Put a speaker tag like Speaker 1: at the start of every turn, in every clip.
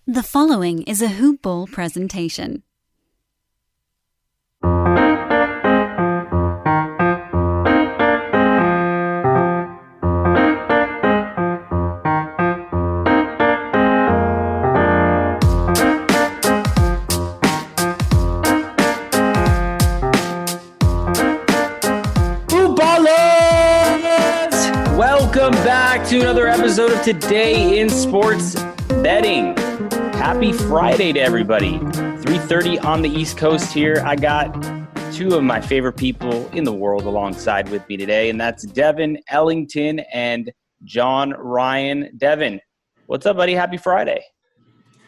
Speaker 1: The following is a Hoop Ball presentation.
Speaker 2: Welcome back to another episode of Today in Sports Betting. Happy Friday to everybody. 3:30 on the East Coast here. I got two of my favorite people in the world alongside with me today, and that's Devin Ellington and John Ryan. Devin, what's up, buddy? Happy Friday.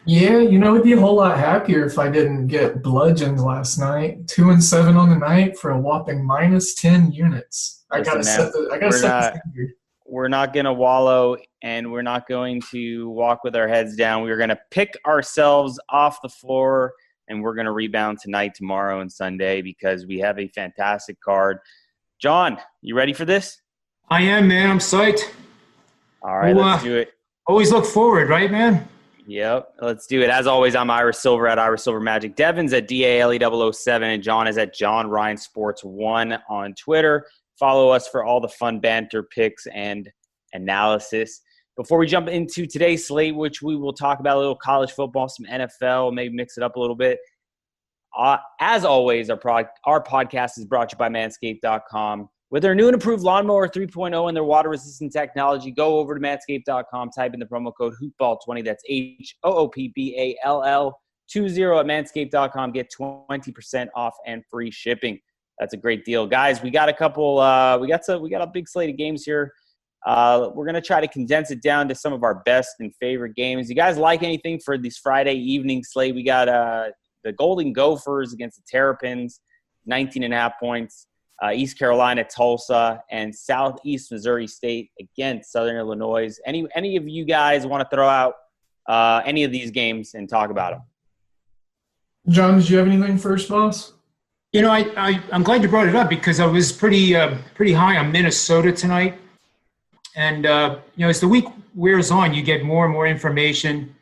Speaker 3: Yeah, it'd be a whole lot happier if I didn't get bludgeoned last night. 2-7 on the night for a whopping minus 10 units. I gotta set the standard.
Speaker 2: We're not going to wallow, and we're not going to walk with our heads down. We're going to pick ourselves off the floor, and we're going to rebound tonight, tomorrow, and Sunday because we have a fantastic card. John, you ready for this?
Speaker 4: I am, man. I'm psyched.
Speaker 2: All right, let's do it.
Speaker 4: Always look forward, right, man?
Speaker 2: Yep, let's do it. As always, I'm Ira Silver at Ira Silver Magic. Devin's at DALE007, and John is at John Ryan Sports 1 on Twitter. Follow us for all the fun banter, picks, and analysis. Before we jump into today's slate, which we will talk about a little college football, some NFL, maybe mix it up a little bit. As always, our podcast is brought to you by Manscaped.com. With their new and improved Lawnmower 3.0 and their water-resistant technology, go over to Manscaped.com, type in the promo code HOOPBALL20. That's HOOPBALL20 at Manscaped.com. Get 20% off and free shipping. That's a great deal. Guys, we got a couple we got a big slate of games here. We're going to try to condense it down to some of our best and favorite games. You guys like anything for this Friday evening slate? We got the Golden Gophers against the Terrapins, 19.5 points. East Carolina, Tulsa, and Southeast Missouri State against Southern Illinois. Any of you guys want to throw out any of these games and talk about them?
Speaker 3: John, did you have anything first, boss?
Speaker 4: I'm glad you brought it up because I was pretty high on Minnesota tonight. And, as the week wears on, you get more and more information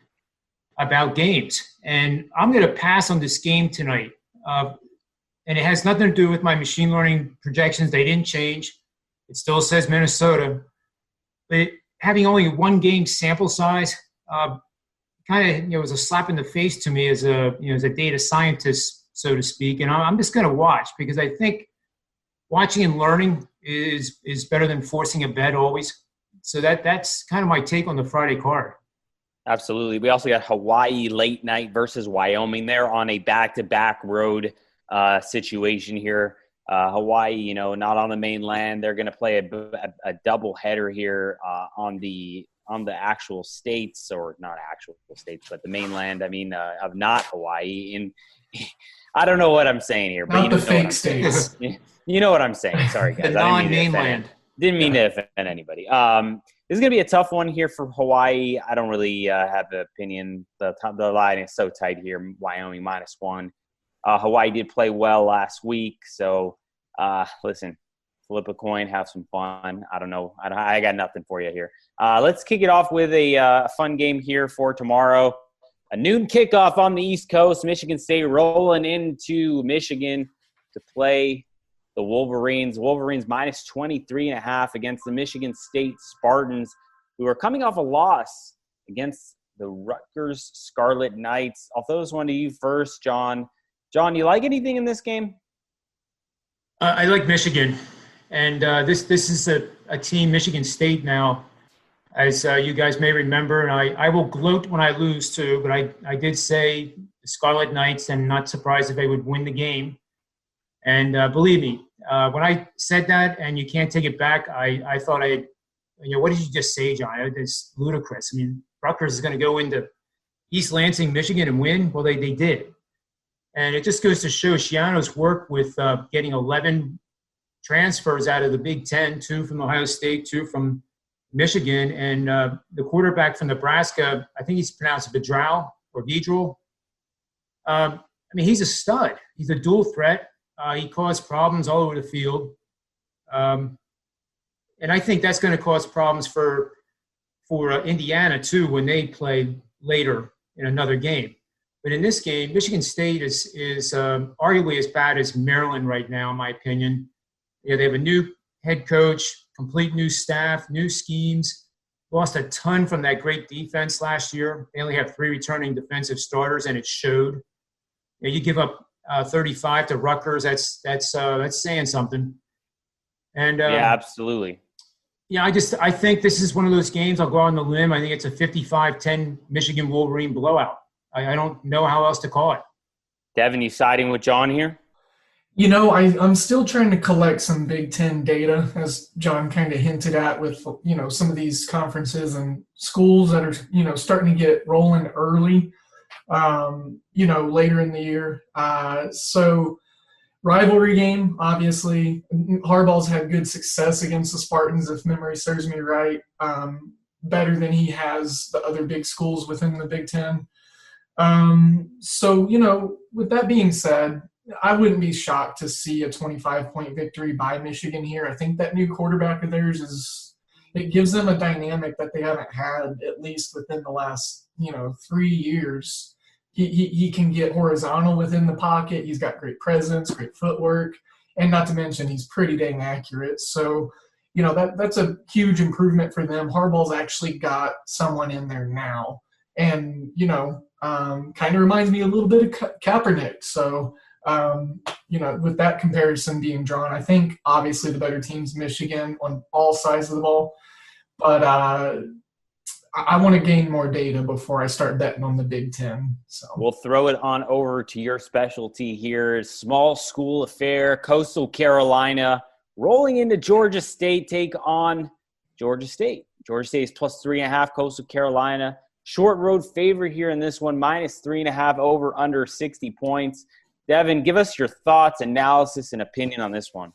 Speaker 4: about games. And I'm going to pass on this game tonight. And it has nothing to do with my machine learning projections. They didn't change. It still says Minnesota. But having only one game sample size kind of was a slap in the face to me as a data scientist, so to speak. And I'm just going to watch because I think watching and learning is better than forcing a bet always. So that's kind of my take on the Friday card.
Speaker 2: Absolutely. We also got Hawaii late night versus Wyoming. They're on a back-to-back road situation here. Hawaii, not on the mainland. They're going to play a double header here on the actual states, or not actual states, but the mainland. Of not Hawaii. In I don't know what I'm saying here, but
Speaker 3: not the fake states.
Speaker 2: You know what I'm saying. Sorry, guys.
Speaker 4: The non-mainland.
Speaker 2: Didn't mean to offend anybody. This is going to be a tough one here for Hawaii. I don't really have an opinion. The line is so tight here. Wyoming -1. Hawaii did play well last week. So, listen, flip a coin, have some fun. I don't know. I got nothing for you here. Let's kick it off with a fun game here for tomorrow. A noon kickoff on the East Coast. Michigan State rolling into Michigan to play the Wolverines. Wolverines -23.5 against the Michigan State Spartans, who are coming off a loss against the Rutgers Scarlet Knights. I'll throw this one to you first, John. John, you like anything in this game?
Speaker 4: I like Michigan. And this is a team, Michigan State now, as you guys may remember. And I will gloat when I lose too, but I did say the Scarlet Knights, and not surprised if they would win the game. And believe me, when I said that, and you can't take it back, I thought what did you just say, John? It's ludicrous. Rutgers is going to go into East Lansing, Michigan, and win. Well, they did. And it just goes to show Schiano's work with getting 11 transfers out of the Big Ten, 2 from Ohio State, 2 from Michigan. And the quarterback from Nebraska, I think he's pronounced Vidral or Vidral. He's a stud. He's a dual threat. He caused problems all over the field. And I think that's going to cause problems for Indiana, too, when they play later in another game. But in this game, Michigan State is arguably as bad as Maryland right now, in my opinion. They have a new head coach, complete new staff, new schemes. Lost a ton from that great defense last year. They only have 3 returning defensive starters, and it showed. You give up 35 to Rutgers. That's saying something. And
Speaker 2: yeah, absolutely.
Speaker 4: Yeah, I think this is one of those games. I'll go on the limb. I think it's a 55-10 Michigan Wolverine blowout. I don't know how else to call it.
Speaker 2: Devin, you siding with John here?
Speaker 3: I'm still trying to collect some Big Ten data, as John kind of hinted at with, some of these conferences and schools that are, starting to get rolling early, later in the year. So rivalry game, obviously. Harbaugh's had good success against the Spartans, if memory serves me right, better than he has the other big schools within the Big Ten. With that being said, I wouldn't be shocked to see a 25-point victory by Michigan here. I think that new quarterback of theirs it gives them a dynamic that they haven't had, at least within the last, 3 years. He can get horizontal within the pocket. He's got great presence, great footwork, and not to mention he's pretty dang accurate. So, that's a huge improvement for them. Harbaugh's actually got someone in there now. And, kind of reminds me a little bit of Kaepernick. So, with that comparison being drawn, I think obviously the better team's Michigan on all sides of the ball. But I want to gain more data before I start betting on the Big Ten. So
Speaker 2: we'll throw it on over to your specialty here. Small school affair, Coastal Carolina rolling into Georgia State, take on Georgia State. Georgia State is plus 3.5, Coastal Carolina. Short road favorite here in this one, minus 3.5, over under 60 points. Devin, give us your thoughts, analysis, and opinion on this one.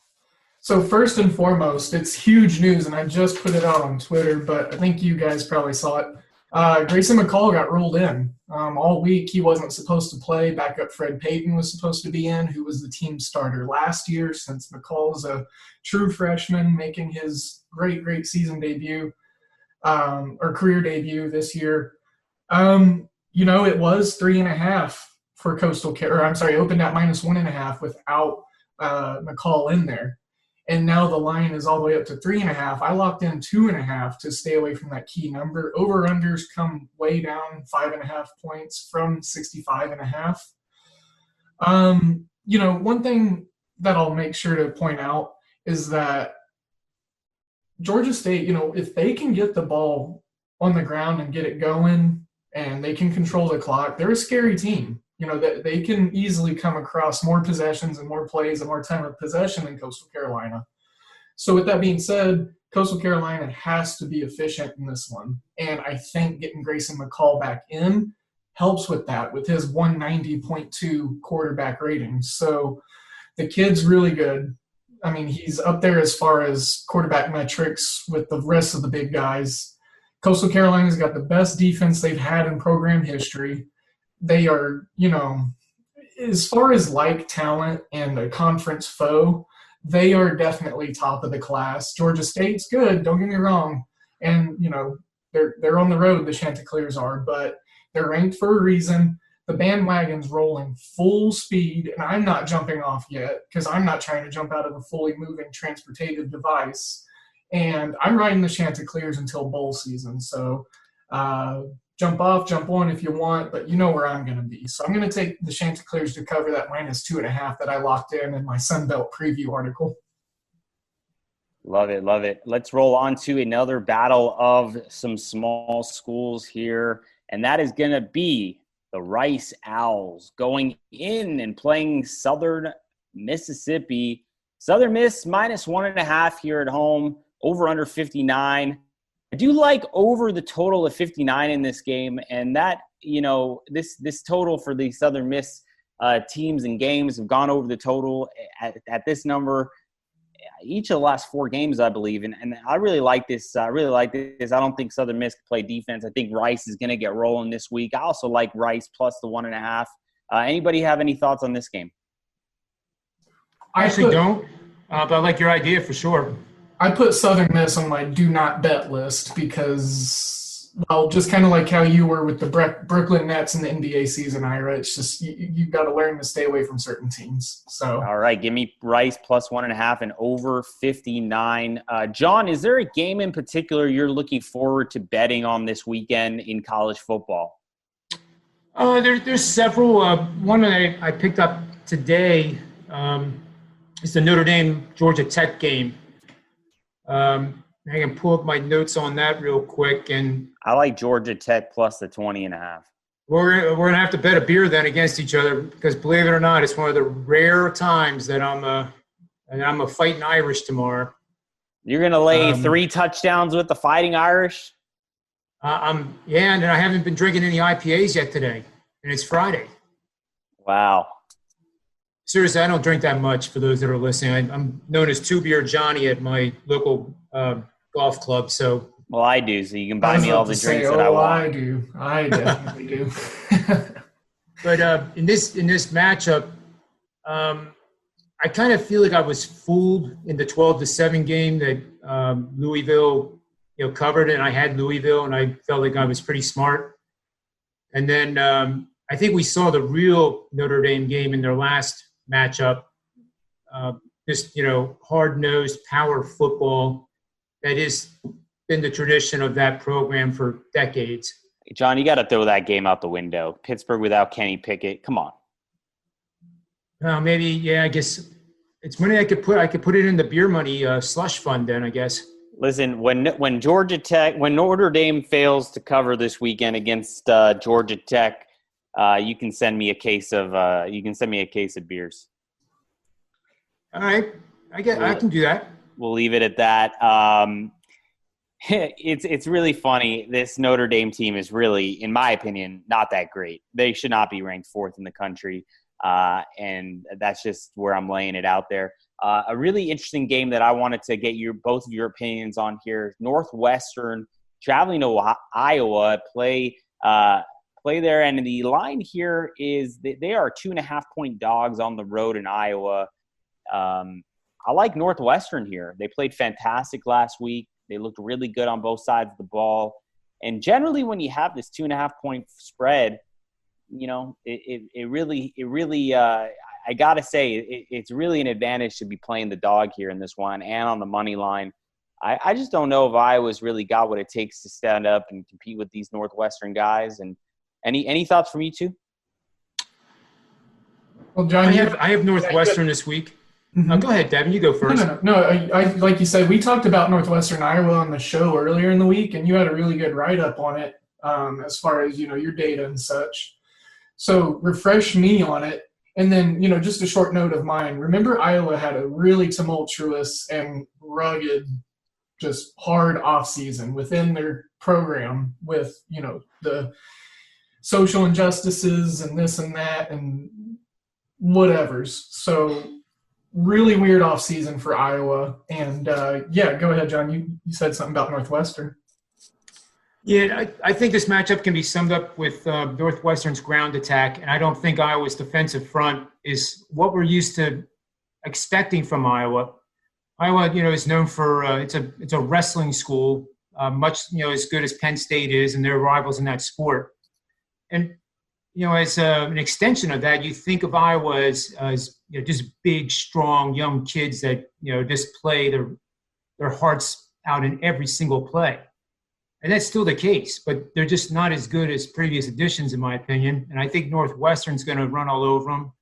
Speaker 3: So first and foremost, it's huge news, and I just put it out on Twitter, but I think you guys probably saw it. Grayson McCall got ruled in. All week he wasn't supposed to play. Backup Fred Payton was supposed to be in, who was the team starter last year, since McCall is a true freshman making his great season debut, or career debut this year. It was 3.5 for Coastal Carolina. Opened at minus 1.5 without McCall in there. And now the line is all the way up to 3.5. I locked in 2.5 to stay away from that key number. Over-unders come way down 5.5 points from 65.5. One thing that I'll make sure to point out is that Georgia State, if they can get the ball on the ground and get it going and they can control the clock, they're a scary team. That they can easily come across more possessions and more plays and more time of possession than Coastal Carolina. So with that being said, Coastal Carolina has to be efficient in this one. And I think getting Grayson McCall back in helps with that, with his 190.2 quarterback rating. So the kid's really good. I mean, he's up there as far as quarterback metrics with the rest of the big guys. Coastal Carolina's got the best defense they've had in program history. They are, as far as talent and a conference foe, they are definitely top of the class. Georgia State's good, don't get me wrong. And, they're on the road, the Chanticleers are, but they're ranked for a reason. The bandwagon's rolling full speed, and I'm not jumping off yet because I'm not trying to jump out of a fully moving transportative device. And I'm riding the Chanticleers until bowl season. So, jump off, jump on if you want, but you know where I'm going to be. So I'm going to take the Chanticleers to cover that minus 2.5 that I locked in my Sunbelt preview article.
Speaker 2: Love it, love it. Let's roll on to another battle of some small schools here, and that is going to be the Rice Owls going in and playing Southern Mississippi. Southern Miss minus 1.5 here at home, over under 59. I do like over the total of 59 in this game, and that, this total for the Southern Miss teams and games have gone over the total at this number each of the last 4 games, I believe, and I really like this. I don't think Southern Miss can play defense. I think Rice is going to get rolling this week. I also like Rice plus the 1.5. Anybody have any thoughts on this game?
Speaker 4: I actually don't, but I like your idea for sure.
Speaker 3: I put Southern Miss on my do not bet list because well, just kind of like how you were with the Brooklyn Nets in the NBA season, Ira. It's just you've got to learn to stay away from certain teams. So,
Speaker 2: All right, give me Rice plus 1.5 and over 59. John, is there a game in particular you're looking forward to betting on this weekend in college football?
Speaker 4: There's several. One that I picked up today is the Notre Dame Georgia Tech game. I can pull up my notes on that real quick, and
Speaker 2: I like Georgia Tech plus the 20.5.
Speaker 4: we're gonna have to bet a beer then against each other because, believe it or not, it's one of the rare times that I'm a fighting Irish tomorrow.
Speaker 2: You're gonna lay 3 touchdowns with the Fighting Irish?
Speaker 4: Yeah, and I haven't been drinking any IPAs yet today, and it's Friday.
Speaker 2: Wow.
Speaker 4: Seriously, I don't drink that much. For those that are listening, I'm known as 2-Beer Johnny at my local golf club. So,
Speaker 2: well, I do. So you can buy me all the drinks that I want.
Speaker 3: I definitely do.
Speaker 4: But in this matchup, I kind of feel like I was fooled in the 12-7 game that Louisville, covered, and I had Louisville, and I felt like I was pretty smart. And then I think we saw the real Notre Dame game in their last matchup. Just hard-nosed power football that has been the tradition of that program for decades.
Speaker 2: John, you got to throw that game out the window. Pittsburgh without Kenny Pickett. Come on.
Speaker 4: Maybe, yeah. I guess it's money I could put it in the beer money slush fund. Then I guess.
Speaker 2: Listen, when Notre Dame fails to cover this weekend against Georgia Tech, you can send me a case of beers.
Speaker 4: All right, I can do that.
Speaker 2: We'll leave it at that. It's really funny. This Notre Dame team is really, in my opinion, not that great. They should not be ranked 4th in the country, and that's just where I'm laying it out there. A really interesting game that I wanted to get both of your opinions on here. Northwestern traveling to Iowa, play there, and the line here is they are 2.5-point dogs on the road in Iowa. I like Northwestern here. They played fantastic last week. They looked really good on both sides of the ball. And generally, when you have this 2.5-point spread, it really I got to say, it's really an advantage to be playing the dog here in this one and on the money line. I just don't know if Iowa's really got what it takes to stand up and compete with these Northwestern guys. And any thoughts from you two?
Speaker 3: Well, John,
Speaker 4: I have Northwestern this week. Mm-hmm. Go ahead, Devin. You go first.
Speaker 3: No. I like you said, we talked about Northwestern Iowa on the show earlier in the week, and you had a really good write-up on it as far as, your data and such. So refresh me on it. And then, just a short note of mine. Remember, Iowa had a really tumultuous and rugged, just hard offseason within their program with, the social injustices and this and that and whatevers. So really weird offseason for Iowa. And, go ahead, John. You said something about Northwestern.
Speaker 4: Yeah, I think this matchup can be summed up with Northwestern's ground attack, and I don't think Iowa's defensive front is what we're used to expecting from Iowa. Iowa, is known for it's a wrestling school, much as good as Penn State is, and they're rivals in that sport. And as an extension of that, you think of Iowa as just big, strong, young kids that just play their hearts out in every single play. And that's still the case, but they're just not as good as previous editions, in my opinion. And I think Northwestern's going to run all over them.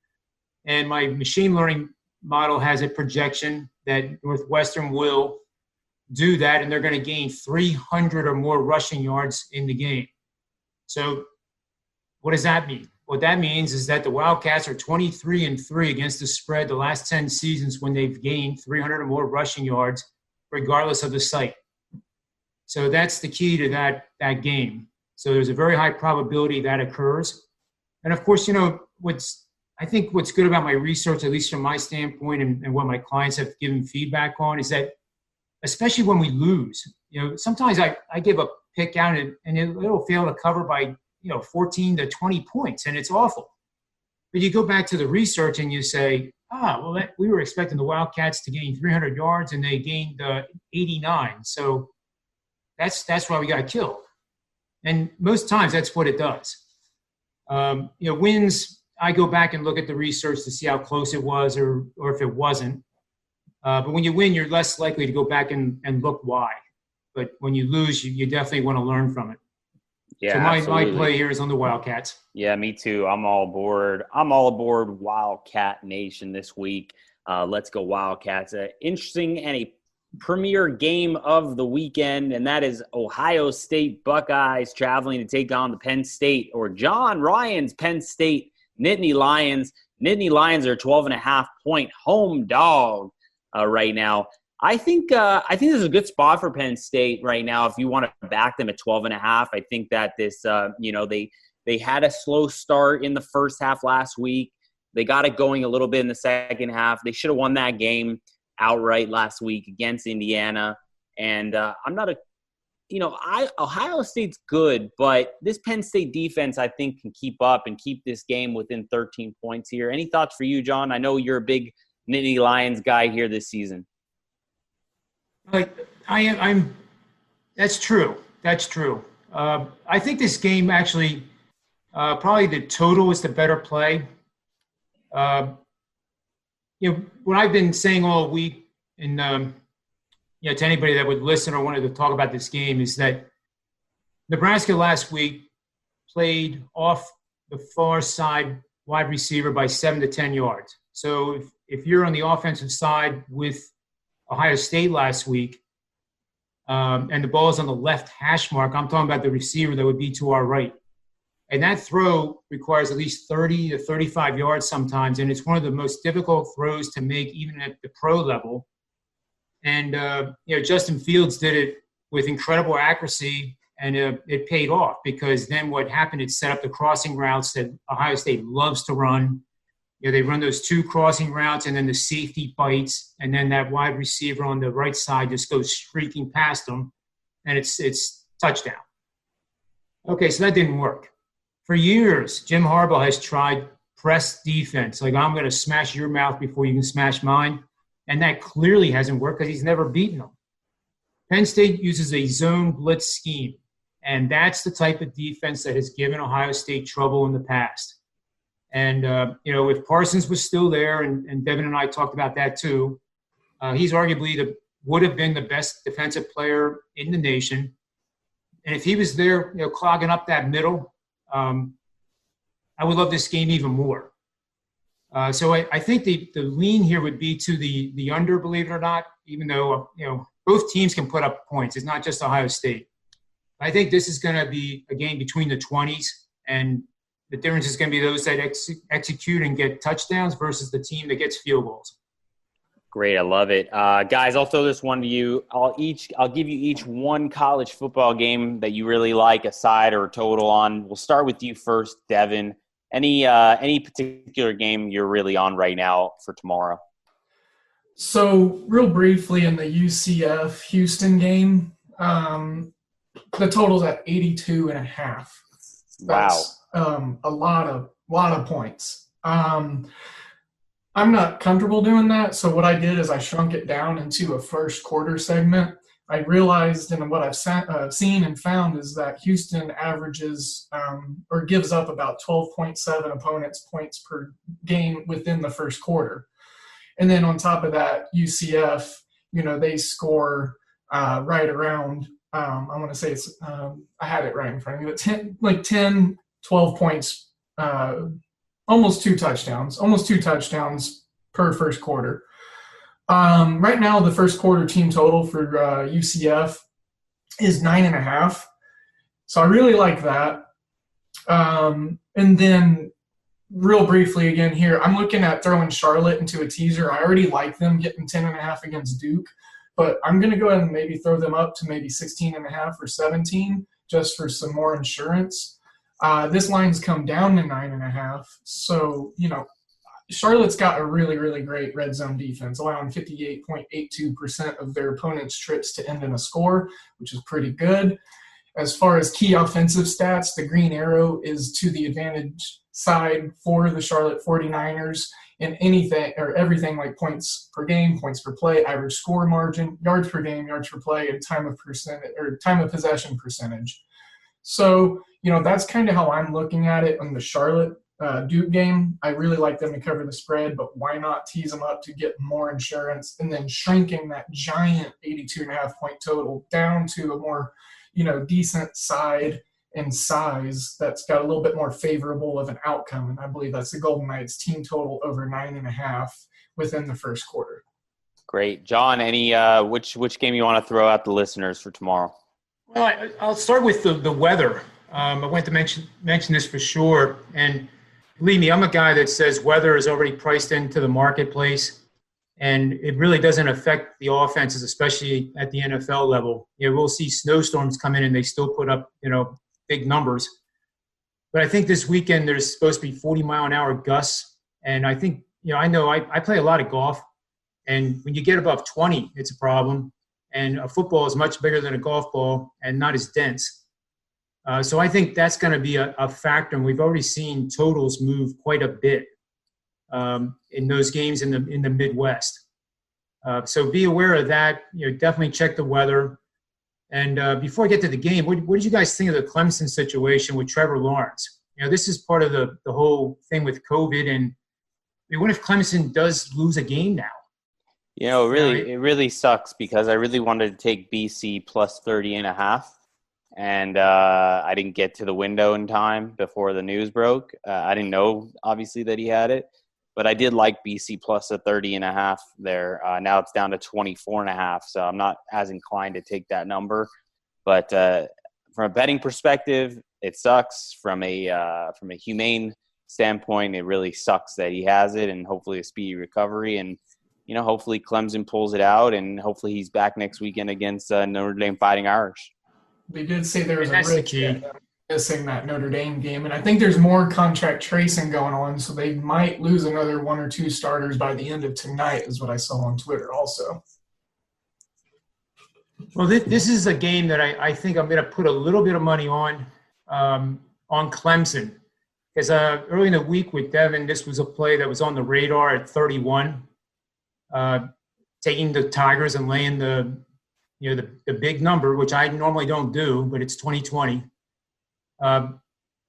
Speaker 4: And my machine learning model has a projection that Northwestern will do that, and they're going to gain 300 or more rushing yards in the game. So what does that mean? What that means is that the Wildcats are 23-3 against the spread the last 10 seasons when they've gained 300 or more rushing yards, regardless of the site. So that's the key to that game. So there's a very high probability that occurs. And of course, what's good about my research, at least from my standpoint and what my clients have given feedback on, is that especially when we lose, sometimes I give a pick out and it'll fail to cover by 14 to 20 points, and it's awful. But you go back to the research and you say, we were expecting the Wildcats to gain 300 yards and they gained 89. So that's why we got killed. And most times that's what it does. Wins, I go back and look at the research to see how close it was or if it wasn't. But when you win, you're less likely to go back and look why. But when you lose, you definitely want to learn from it.
Speaker 2: Yeah,
Speaker 4: so my play here is on the Wildcats.
Speaker 2: Yeah, me too. I'm all aboard. I'm all aboard Wildcat Nation this week. Let's go Wildcats. Interesting and a premier game of the weekend, and that is Ohio State Buckeyes traveling to take on the Penn State, or John Ryan's Penn State Nittany Lions. Nittany Lions are 12.5-point home dog right now. I think this is a good spot for Penn State right now. If you want to back them at 12.5, I think that this, they had a slow start in the first half last week. They got it going a little bit in the second half. They should have won that game outright last week against Indiana. And Ohio State's good, but this Penn State defense, I think, can keep up and keep this game within 13 points here. Any thoughts for you, John? I know you're a big Nittany Lions guy here this season.
Speaker 4: I'm. That's true. That's true. I think this game actually, probably the total is the better play. What I've been saying all week, and to anybody that would listen or wanted to talk about this game, is that Nebraska last week played off the far side wide receiver by 7 to 10 yards. So if you're on the offensive side with Ohio State last week, and the ball is on the left hash mark, I'm talking about the receiver that would be to our right. And that throw requires at least 30 to 35 yards sometimes, and it's one of the most difficult throws to make even at the pro level. And, Justin Fields did it with incredible accuracy, and it paid off, because then what happened, it set up the crossing routes that Ohio State loves to run. They run those two crossing routes, and then the safety bites, and then that wide receiver on the right side just goes streaking past them, and it's touchdown. Okay, so that didn't work. For years, Jim Harbaugh has tried press defense, like I'm going to smash your mouth before you can smash mine, and that clearly hasn't worked because he's never beaten them. Penn State uses a zone blitz scheme, and that's the type of defense that has given Ohio State trouble in the past. And, if Parsons was still there, and Devin and I talked about that too, he's arguably would have been the best defensive player in the nation. And if he was there, clogging up that middle, I would love this game even more. So I think the lean here would be to the under, believe it or not, even though, both teams can put up points. It's not just Ohio State. I think this is going to be a game between the 20s, and the difference is going to be those that execute and get touchdowns versus the team that gets field goals.
Speaker 2: Great, I love it, guys. I'll throw this one to you. I'll give you each one college football game that you really like, a side or a total on. We'll start with you first, Devin. Any particular game you're really on right now for tomorrow?
Speaker 3: So, real briefly, in the UCF Houston game, the total's at 82.5. That's a lot of points. I'm not comfortable doing that, so what I did is I shrunk it down into a first quarter segment. I realized, and what I've seen and found, is that Houston averages or gives up about 12.7 opponents' points per game within the first quarter. And then on top of that, UCF, they score right around, I want to say it's, I had it right in front of me, but 10, 12 points, almost two touchdowns per first quarter. Right now, the first quarter team total for UCF is 9.5. So I really like that. And then real briefly again here, I'm looking at throwing Charlotte into a teaser. I already like them getting 10.5 against Duke, but I'm going to go ahead and maybe throw them up to maybe 16.5 or 17 just for some more insurance. This line's come down to 9.5. So, Charlotte's got a really, really great red zone defense, allowing 58.82% of their opponent's trips to end in a score, which is pretty good. As far as key offensive stats, the green arrow is to the advantage side for the Charlotte 49ers in anything or everything like points per game, points per play, average score margin, yards per game, yards per play, and time of possession percentage. So, that's kind of how I'm looking at it on the Charlotte Duke game. I really like them to cover the spread, but why not tease them up to get more insurance and then shrinking that giant 82.5-point total down to a more, decent side and size that's got a little bit more favorable of an outcome. And I believe that's the Golden Knights team total over 9.5 within the first quarter.
Speaker 2: Great. John, any which game you want to throw out the listeners for tomorrow?
Speaker 4: Well, I'll start with the weather. I want to mention this for sure. And believe me, I'm a guy that says weather is already priced into the marketplace, and it really doesn't affect the offenses, especially at the NFL level. We'll see snowstorms come in and they still put up, big numbers. But I think this weekend there's supposed to be 40-mile-an-hour gusts. And I think, I play a lot of golf. And when you get above 20, it's a problem. And a football is much bigger than a golf ball and not as dense. So I think that's going to be a factor. And we've already seen totals move quite a bit in those games in the Midwest. So be aware of that. Definitely check the weather. And before I get to the game, what did you guys think of the Clemson situation with Trevor Lawrence? This is part of the whole thing with COVID. And what if Clemson does lose a game now?
Speaker 2: It really sucks because I really wanted to take BC plus 30.5. And I didn't get to the window in time before the news broke. I didn't know, obviously, that he had it. But I did like BC plus a 30.5 there. Now it's down to 24.5, so I'm not as inclined to take that number. But from a betting perspective, it sucks. From a humane standpoint, it really sucks that he has it, and hopefully a speedy recovery. And hopefully Clemson pulls it out, and hopefully he's back next weekend against Notre Dame Fighting Irish.
Speaker 3: They did say there was a risk missing that Notre Dame game, and I think there's more contract tracing going on, so they might lose another one or two starters by the end of tonight, is what I saw on Twitter also.
Speaker 4: Well, this is a game that I think I'm going to put a little bit of money on Clemson. Because early in the week with Devin, this was a play that was on the radar at 31, taking the Tigers and laying the big number, which I normally don't do, but it's 2020. But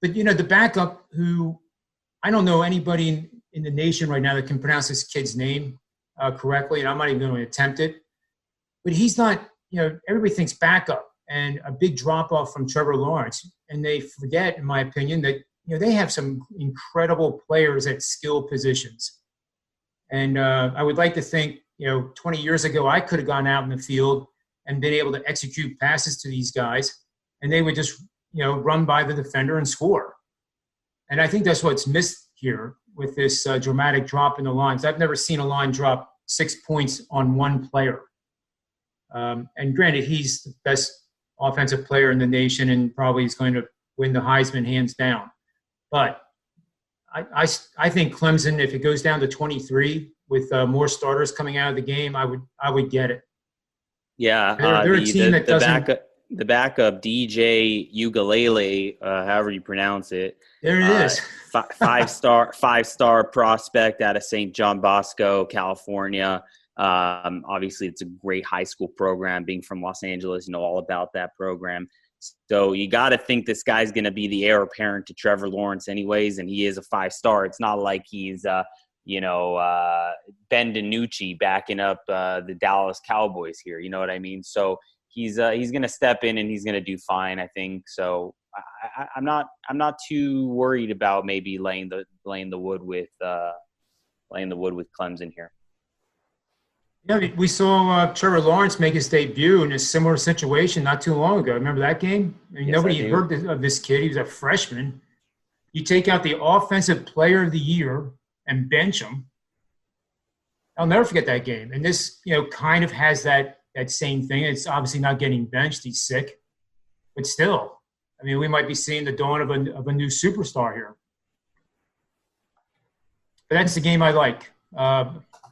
Speaker 4: the backup, who I don't know anybody in the nation right now that can pronounce this kid's name correctly, and I'm not even going to attempt it. But he's not, everybody thinks backup and a big drop-off from Trevor Lawrence. And they forget, in my opinion, that, they have some incredible players at skill positions. And I would like to think, 20 years ago, I could have gone out in the field and been able to execute passes to these guys, and they would just, run by the defender and score. And I think that's what's missed here with this dramatic drop in the lines. I've never seen a line drop 6 points on one player. And granted, he's the best offensive player in the nation and probably is going to win the Heisman hands down. But I think Clemson, if it goes down to 23 with more starters coming out of the game, I would get it.
Speaker 2: Yeah,
Speaker 4: they're a team that doesn't.
Speaker 2: The backup, DJ Ugalele, however you pronounce it.
Speaker 4: There it is.
Speaker 2: Five-star prospect out of St. John Bosco, California. Obviously, it's a great high school program. Being from Los Angeles, all about that program. So you got to think this guy's going to be the heir apparent to Trevor Lawrence anyways, and he is a 5-star. It's not like he's Ben DiNucci backing up the Dallas Cowboys here. You know what I mean? So he's going to step in and he's going to do fine, I think. So I'm not too worried about maybe laying the wood with Clemson here.
Speaker 4: Yeah, we saw Trevor Lawrence make his debut in a similar situation not too long ago. Remember that game? Nobody heard of this kid. He was a freshman. You take out the offensive player of the year and bench him. I'll never forget that game. And this, kind of has that same thing. It's obviously not getting benched. He's sick. But still, we might be seeing the dawn of a new superstar here. But that's the game I like.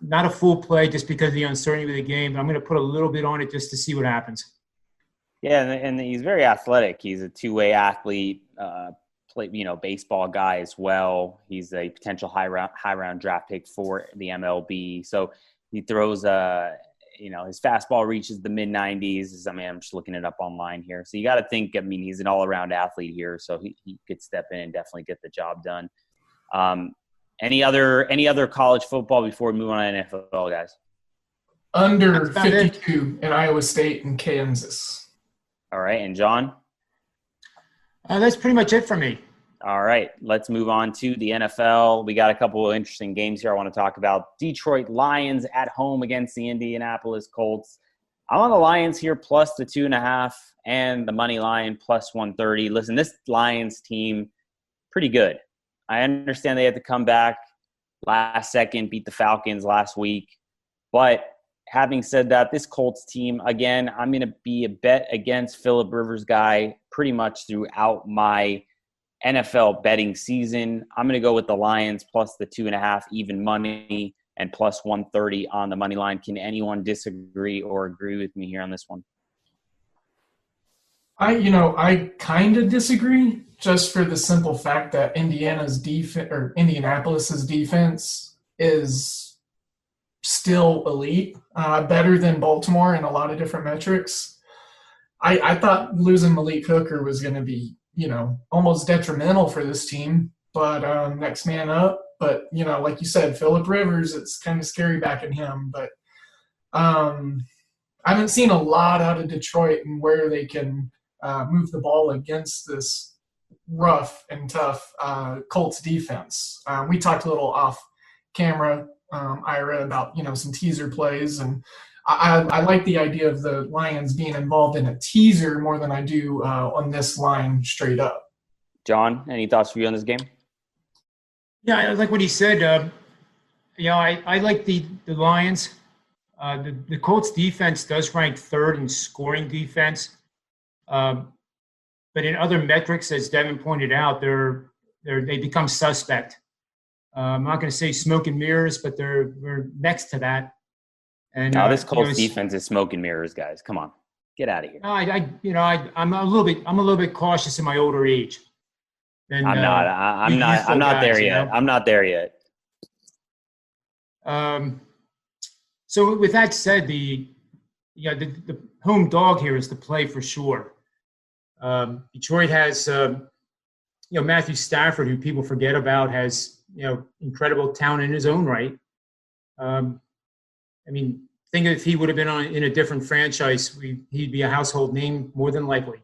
Speaker 4: Not a full play just because of the uncertainty of the game. But I'm going to put a little bit on it just to see what happens.
Speaker 2: Yeah, and he's very athletic. He's a two-way athlete, baseball guy as well. He's a potential high round draft pick for the MLB. So he throws his fastball reaches the mid-90s. I mean, I'm just looking it up online here. So you got to think, I mean, he's an all-around athlete here, so he could step in and definitely get the job done. Any other college football before we move on to NFL, guys?
Speaker 3: Under 52 in Iowa State and Kansas.
Speaker 2: All right, and John?
Speaker 4: That's pretty much it for me.
Speaker 2: All right, let's move on to the NFL. We got a couple of interesting games here I want to talk about. Detroit Lions at home against the Indianapolis Colts. I'm on the Lions here plus the 2.5 and the money line plus 130. Listen, this Lions team, pretty good. I understand they had to come back last second, beat the Falcons last week. But having said that, this Colts team, again, I'm going to be a bet against Phillip Rivers guy pretty much throughout my NFL betting season. I'm going to go with the Lions plus the 2.5 even money and plus 130 on the money line. Can anyone disagree or agree with me here on this one?
Speaker 3: I kind of disagree, just for the simple fact that Indianapolis's defense is still elite, better than Baltimore in a lot of different metrics. I thought losing Malik Hooker was going to be, almost detrimental for this team, but next man up. But, like you said, Phillip Rivers, it's kind of scary backing him. But I haven't seen a lot out of Detroit and where they can move the ball against this rough and tough Colts defense. We talked a little off camera, Ira, about, some teaser plays, and I like the idea of the Lions being involved in a teaser more than I do on this line straight up.
Speaker 2: John, any thoughts for you on this game?
Speaker 4: Yeah, I like what he said. I like the Lions. The Colts defense does rank third in scoring defense. But in other metrics, as Devin pointed out, they become suspect. I'm not going to say smoke and mirrors, but we're next to that. And
Speaker 2: this Colts defense is smoke and mirrors, guys. Come on, get out of here.
Speaker 4: I'm a little bit cautious in my older age. And,
Speaker 2: I'm not there yet. I'm not there yet.
Speaker 4: So with that said, the home dog here is the play for sure. Detroit has Matthew Stafford, who people forget about, has incredible talent in his own right. Think if he would have been in a different franchise, he'd be a household name more than likely.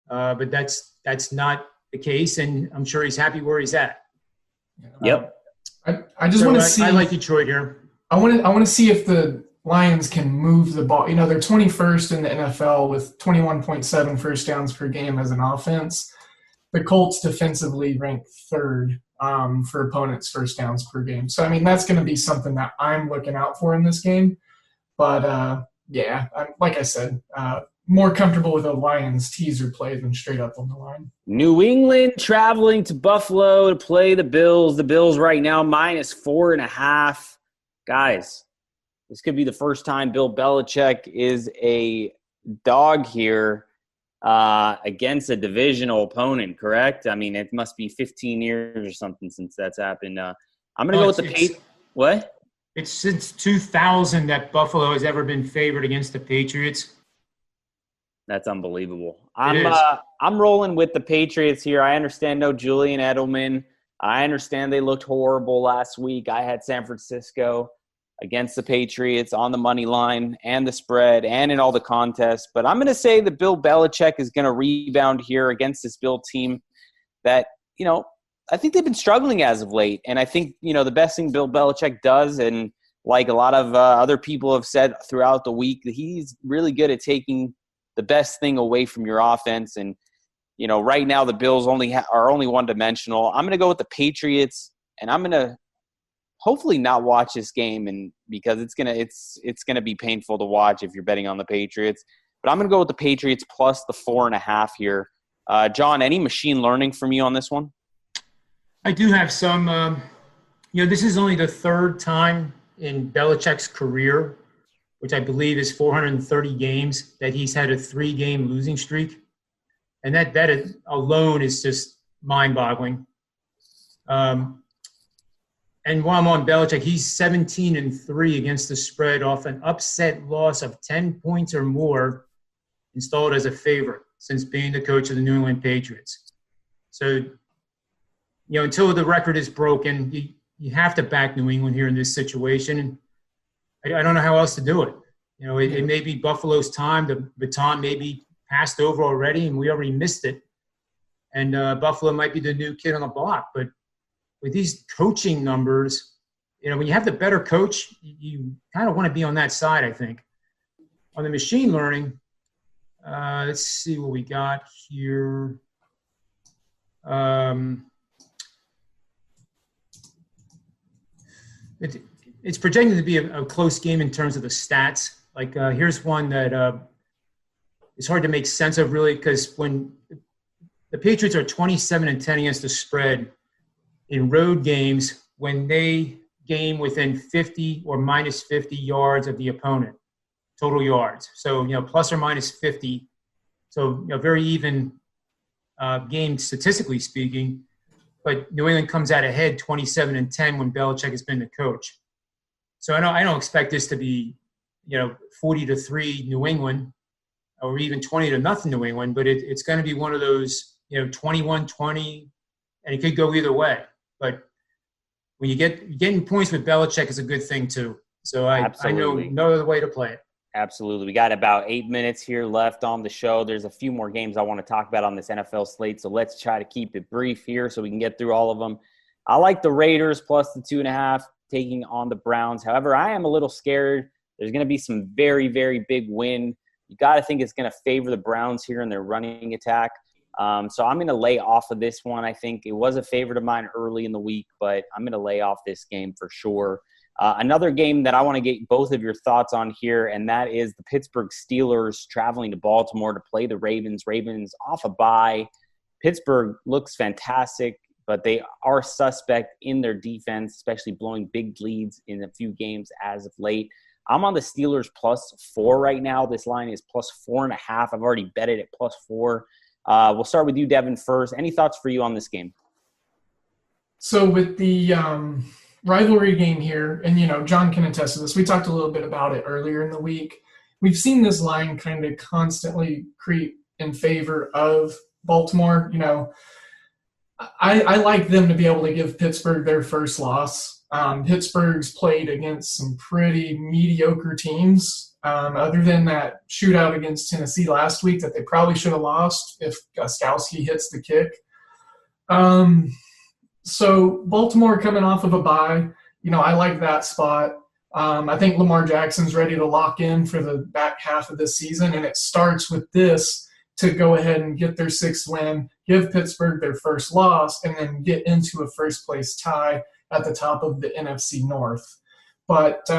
Speaker 4: But that's not the case, and I'm sure he's happy where he's at.
Speaker 2: Yep.
Speaker 3: I just want to see.
Speaker 4: I like Detroit here.
Speaker 3: I want to see if the Lions can move the ball. They're 21st in the NFL with 21.7 first downs per game as an offense. The Colts defensively rank third for opponents' first downs per game. So, that's going to be something that I'm looking out for in this game. But, like I said, more comfortable with a Lions teaser play than straight up on the line.
Speaker 2: New England traveling to Buffalo to play the Bills. The Bills right now minus 4.5. Guys, this could be the first time Bill Belichick is a dog here against a divisional opponent, correct? It must be 15 years or something since that's happened. I'm going to go with the Patriots. What?
Speaker 4: It's since 2000 that Buffalo has ever been favored against the Patriots.
Speaker 2: That's unbelievable. I'm rolling with the Patriots here. I understand no Julian Edelman. I understand they looked horrible last week. I had San Francisco against the Patriots on the money line and the spread and in all the contests. But I'm going to say that Bill Belichick is going to rebound here against this Bill team that, I think they've been struggling as of late. And I think, the best thing Bill Belichick does, and like a lot of other people have said throughout the week, that he's really good at taking the best thing away from your offense. And, right now the Bills are only one-dimensional. I'm going to go with the Patriots, and I'm going to hopefully not watch this game, and because it's gonna be painful to watch if you're betting on the Patriots. But I'm gonna go with the Patriots plus the 4.5 here. John, any machine learning from you on this one?
Speaker 4: I do have some. This is only the third time in Belichick's career, which I believe is 430 games, that he's had a 3-game losing streak, and that alone is just mind-boggling. And while I'm on Belichick, he's 17-3 against the spread off an upset loss of 10 points or more, installed as a favorite since being the coach of the New England Patriots. So, until the record is broken, you have to back New England here in this situation. And I don't know how else to do it. It may be Buffalo's time. The baton may be passed over already, and we already missed it. And Buffalo might be the new kid on the block. But with these coaching numbers, when you have the better coach, you kind of want to be on that side, I think. On the machine learning, let's see what we got here. It's projected to be a close game in terms of the stats. Like, here's one that is hard to make sense of, really, because when the Patriots are 27-10 against the spread in road games when they game within 50 or minus 50 yards of the opponent, total yards. So, plus or minus 50. So, very even game statistically speaking. But New England comes out ahead 27-10 when Belichick has been the coach. So I don't expect this to be, 40-3 New England or even 20-0 New England, but it's going to be one of those, 21-20, and it could go either way. But when getting points with Belichick is a good thing too. So I know no other way to play it.
Speaker 2: Absolutely. We got about 8 minutes here left on the show. There's a few more games I want to talk about on this NFL slate, so let's try to keep it brief here so we can get through all of them. I like the Raiders plus the 2.5 taking on the Browns. However, I am a little scared. There's going to be some very, very big wind. You got to think it's going to favor the Browns here in their running attack. So I'm going to lay off of this one. I think it was a favorite of mine early in the week, but I'm going to lay off this game for sure. Another game that I want to get both of your thoughts on here, and that is the Pittsburgh Steelers traveling to Baltimore to play the Ravens. Ravens off a bye. Pittsburgh looks fantastic, but they are suspect in their defense, especially blowing big leads in a few games as of late. I'm on the Steelers +4 right now. This line is +4.5. I've already betted at +4. We'll start with you, Devin, first. Any thoughts for you on this game?
Speaker 3: So with the rivalry game here, and John can attest to this. We talked a little bit about it earlier in the week. We've seen this line kind of constantly creep in favor of Baltimore. I like them to be able to give Pittsburgh their first loss. Pittsburgh's played against some pretty mediocre teams, other than that shootout against Tennessee last week that they probably should have lost if Gostkowski hits the kick. So Baltimore coming off of a bye, I like that spot. I think Lamar Jackson's ready to lock in for the back half of this season, and it starts with this to go ahead and get their 6th win, give Pittsburgh their first loss, and then get into a first-place tie at the top of the NFC North. But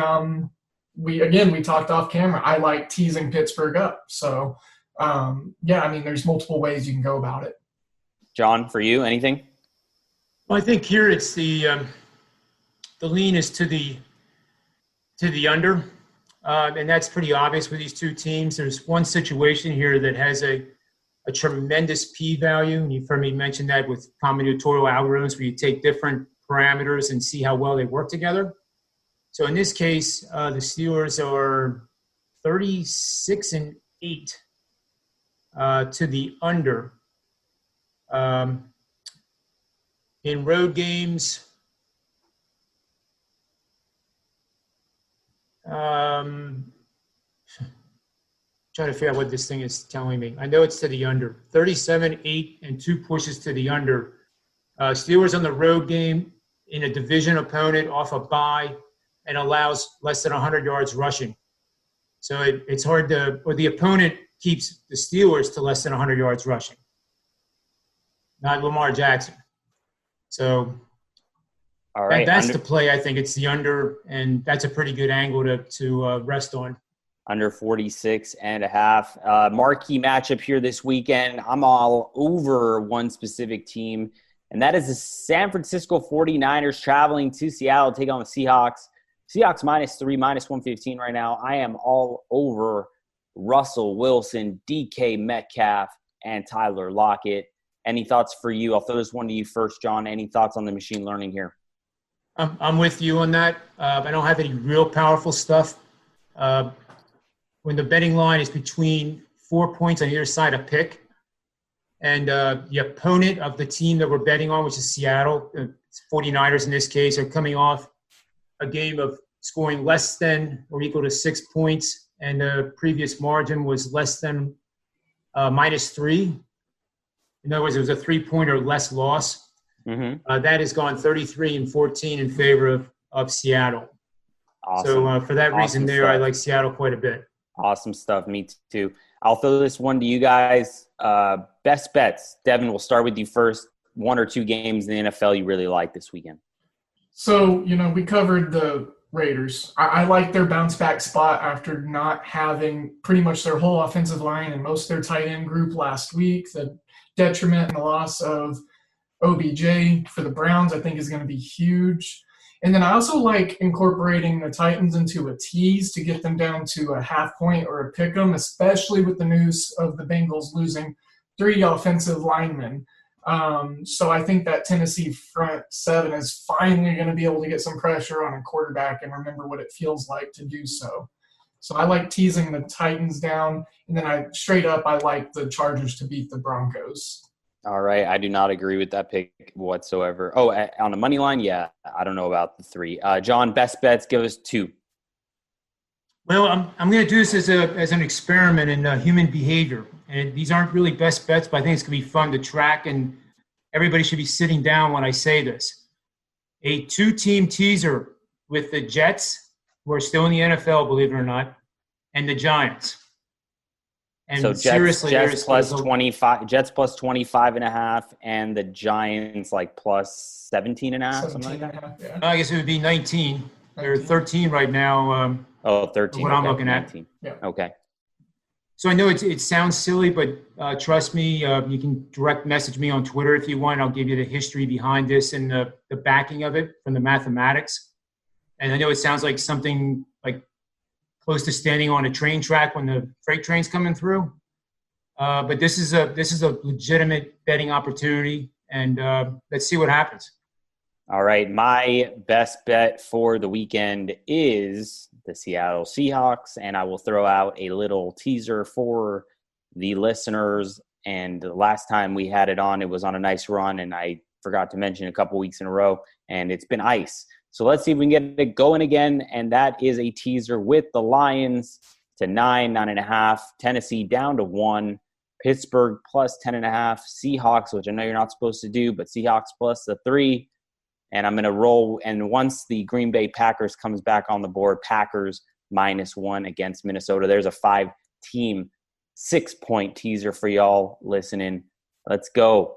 Speaker 3: we talked off camera. I like teasing Pittsburgh up. So, there's multiple ways you can go about it.
Speaker 2: John, for you, anything?
Speaker 4: Well, I think here it's the lean is to the under, and that's pretty obvious with these two teams. There's one situation here that has a tremendous p-value, and you've heard me mention that with combinatorial algorithms where you take different parameters and see how well they work together. So in this case, the Steelers are 36-8 to the under. In road games, trying to figure out what this thing is telling me. I know it's to the under. 37-8 and 2 pushes to the under. Steelers on the road game in a division opponent off a bye and allows less than 100 yards rushing. So it's hard or the opponent keeps the Steelers to less than 100 yards rushing, not Lamar Jackson. So
Speaker 2: all right,
Speaker 4: that's the play. I think it's the under, and that's a pretty good angle to rest on.
Speaker 2: Under 46.5. Marquee matchup here this weekend. I'm all over one specific team, and that is the San Francisco 49ers traveling to Seattle to take on the Seahawks. Seahawks -3, -115 right now. I am all over Russell Wilson, DK Metcalf, and Tyler Lockett. Any thoughts for you? I'll throw this one to you first, John. Any thoughts on the machine learning here?
Speaker 4: I'm with you on that. I don't have any real powerful stuff. When the betting line is between 4 points on either side a pick, and the opponent of the team that we're betting on, which is Seattle, 49ers in this case, are coming off a game of scoring less than or equal to 6 points, and the previous margin was less than -3. In other words, it was a 3-point or less loss.
Speaker 2: Mm-hmm.
Speaker 4: That has gone 33-14 in favor of Seattle.
Speaker 2: Awesome.
Speaker 4: So for that reason there,
Speaker 2: stuff.
Speaker 4: I like Seattle quite a bit.
Speaker 2: Awesome stuff. Me too. I'll throw this one to you guys. Best bets. Devin, we'll start with you first. 1 or 2 games in the NFL you really like this weekend.
Speaker 3: So, we covered the Raiders. I like their bounce back spot after not having pretty much their whole offensive line and most of their tight end group last week. The detriment and the loss of OBJ for the Browns, I think, is going to be huge. And then I also like incorporating the Titans into a tease to get them down to a half point or a pick 'em, especially with the news of the Bengals losing 3 offensive linemen. So I think that Tennessee front 7 is finally going to be able to get some pressure on a quarterback and remember what it feels like to do so. So I like teasing the Titans down, and then I like the Chargers to beat the Broncos.
Speaker 2: All right. I do not agree with that pick whatsoever. Oh, on the money line? Yeah. I don't know about the 3. John, best bets, give us 2.
Speaker 4: Well, I'm going to do this as an experiment in human behavior. And these aren't really best bets, but I think it's going to be fun to track, and everybody should be sitting down when I say this. A 2-team teaser with the Jets, who are still in the NFL, believe it or not, and the Giants. And
Speaker 2: so
Speaker 4: seriously,
Speaker 2: Jets plus 25, Jets plus 25.5, and the Giants like plus 17.5, something like that.
Speaker 3: Yeah.
Speaker 4: I guess it would be 19. They're 13 right now.
Speaker 2: 13.
Speaker 4: What
Speaker 2: okay.
Speaker 4: I'm looking
Speaker 2: 19.
Speaker 4: at.
Speaker 3: Yeah.
Speaker 2: Okay.
Speaker 4: So I know it sounds silly, but trust me, you can direct message me on Twitter if you want. I'll give you the history behind this and the backing of it from the mathematics. And I know it sounds like something like close to standing on a train track when the freight train's coming through. But this is a legitimate betting opportunity, and let's see what happens.
Speaker 2: All right. My best bet for the weekend is the Seattle Seahawks, and I will throw out a little teaser for the listeners. And the last time we had it on, it was on a nice run, and I forgot to mention a couple weeks in a row, and it's been ice. So let's see if we can get it going again, and that is a teaser with the Lions to 9.5, Tennessee down to 1, Pittsburgh plus 10.5, Seahawks, which I know you're not supposed to do, but Seahawks plus the 3. And I'm going to roll. And once the Green Bay Packers comes back on the board, Packers -1 against Minnesota. There's a 5-team 6-point teaser for y'all listening. Let's go.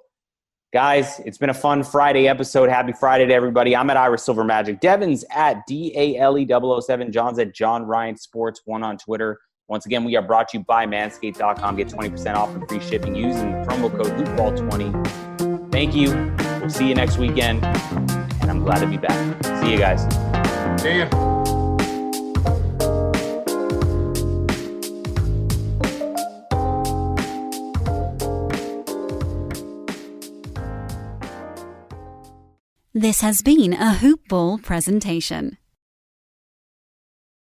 Speaker 2: Guys, it's been a fun Friday episode. Happy Friday to everybody. I'm at Ira Silver Magic. Devin's at DALE007. John's at John Ryan Sports 1 on Twitter. Once again, we are brought to you by Manscaped.com. Get 20% off and free shipping using the promo code HoopBall20. Thank you. We'll see you next weekend. And I'm glad to be back. See you guys.
Speaker 4: See ya.
Speaker 1: This has been a Hoop Ball presentation.